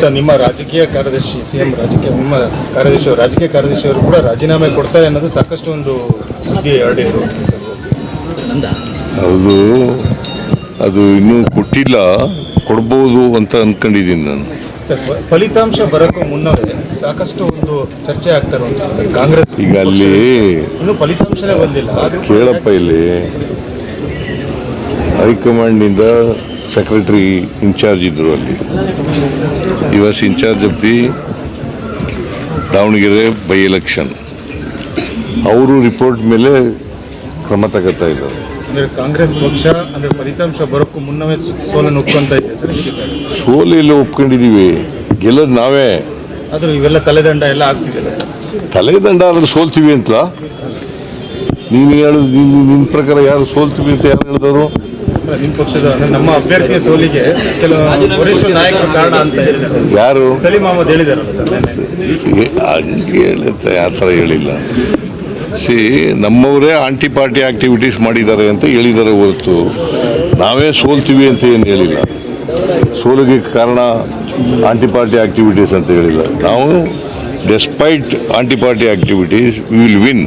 Sir, ನಿಮ್ಮ ರಾಜಕೀಯ ಕಾರ್ಯದರ್ಶಿ ಸಿಎಂ ನಿಮ್ಮ ರಾಜಕೀಯ ಕಾರ್ಯದರ್ಶಿಯವರು ಕೂಡ ರಾಜೀನಾಮೆ ಕೊಡ್ತಾರೆ ಅನ್ನೋದು ಸಾಕಷ್ಟು ಒಂದು ಸುದ್ದಿ ಹರಡಿದ್ರು. ಅದು ಇನ್ನೂ ಕೊಟ್ಟಿಲ್ಲ, ಕೊಡ್ಬೋದು ಅಂತ ಅಂದ್ಕೊಂಡಿದ್ದೀನಿ ನಾನು. ಸರ್, ಫಲಿತಾಂಶ ಬರೋಕ್ಕೂ ಮುನ್ನವೇ ಸಾಕಷ್ಟು ಒಂದು ಚರ್ಚೆ ಆಗ್ತಾ ಇರುವಂತ ಸರ್, ಕಾಂಗ್ರೆಸ್ ಈಗ ಅಲ್ಲಿ ಇನ್ನೂ ಫಲಿತಾಂಶನೇ ಬಂದಿಲ್ಲ. ಕೇಳಪ್ಪ, ಇಲ್ಲಿ ಹೈಕಮಾಂಡ್ನಿಂದ ಸೆಕ್ರೆಟರಿ ಇನ್ಚಾರ್ಜ್ ಇದ್ದರು, ಅಲ್ಲಿ ಈ was incharge of the Davanagere by election. ಅವರು ರಿಪೋರ್ಟ್ ಮೇಲೆ ಕ್ರಮ ತಗೋತಾ ಇದ್ದಾರೆ. ಅಂದರೆ ಕಾಂಗ್ರೆಸ್ ಪಕ್ಷ ಅಂದರೆ ಫಲಿತಾಂಶ ಬರೋಕ್ಕೂ ಮುನ್ನವೇ ಸೋಲನ್ನು ಒಪ್ಕೊಂತ ಇದೆ ಸರ್. ಸೋಲು ಎಲ್ಲ ಒಪ್ಕೊಂಡಿದ್ದೀವಿ, ಗೆಲ್ಲೋದು ನಾವೇ. ಆದರೂ ಇವೆಲ್ಲ ತಲೆದಂಡ ಎಲ್ಲ ಆಗ್ತಿದೆಯಲ್ಲ ಸರ್. ತಲೆದಂಡ ಆದ್ರೆ ಸೋಲ್ತೀವಿ ಅಂತ ನೀನು ಹೇಳೋದು, ನಿನ್ನ ಪ್ರಕಾರ ಯಾರು ಸೋಲ್ತೀವಿ ಅಂತ ಯಾರು ಹೇಳಿದವರು? ನಿಮ್ಮ ಪಕ್ಷದ ನಮ್ಮ ಅಭ್ಯರ್ಥಿಯ ಸೋಲಿಗೆ ಕೆಲವು ವರಿಷ್ಠ ನಾಯಕರು ಕಾರಣ ಅಂತ ಹೇಳಿದ್ದಾರೆ. ಯಾರು? ಸಲೀಂ ಅಹಮದ್ ಹೇಳಿದಾರಲ್ಲ ಸರ್. ಹಂಗೆ ಹೇಳುತ್ತೆ, ಆ ಥರ ಹೇಳಿಲ್ಲ. ನಮ್ಮವರೇ ಆಂಟಿ ಪಾರ್ಟಿ ಆಕ್ಟಿವಿಟೀಸ್ ಮಾಡಿದ್ದಾರೆ ಅಂತ ಹೇಳಿದ್ದಾರೆ ಹೊರತು ನಾವೇ ಸೋಲ್ತೀವಿ ಅಂತ ಏನು ಹೇಳಿಲ್ಲ. ಸೋಲಿಗೆ ಕಾರಣ ಆಂಟಿ ಪಾರ್ಟಿ ಆಕ್ಟಿವಿಟೀಸ್ ಅಂತ ಹೇಳಿಲ್ಲ. ನಾವು despite anti party activities we will win.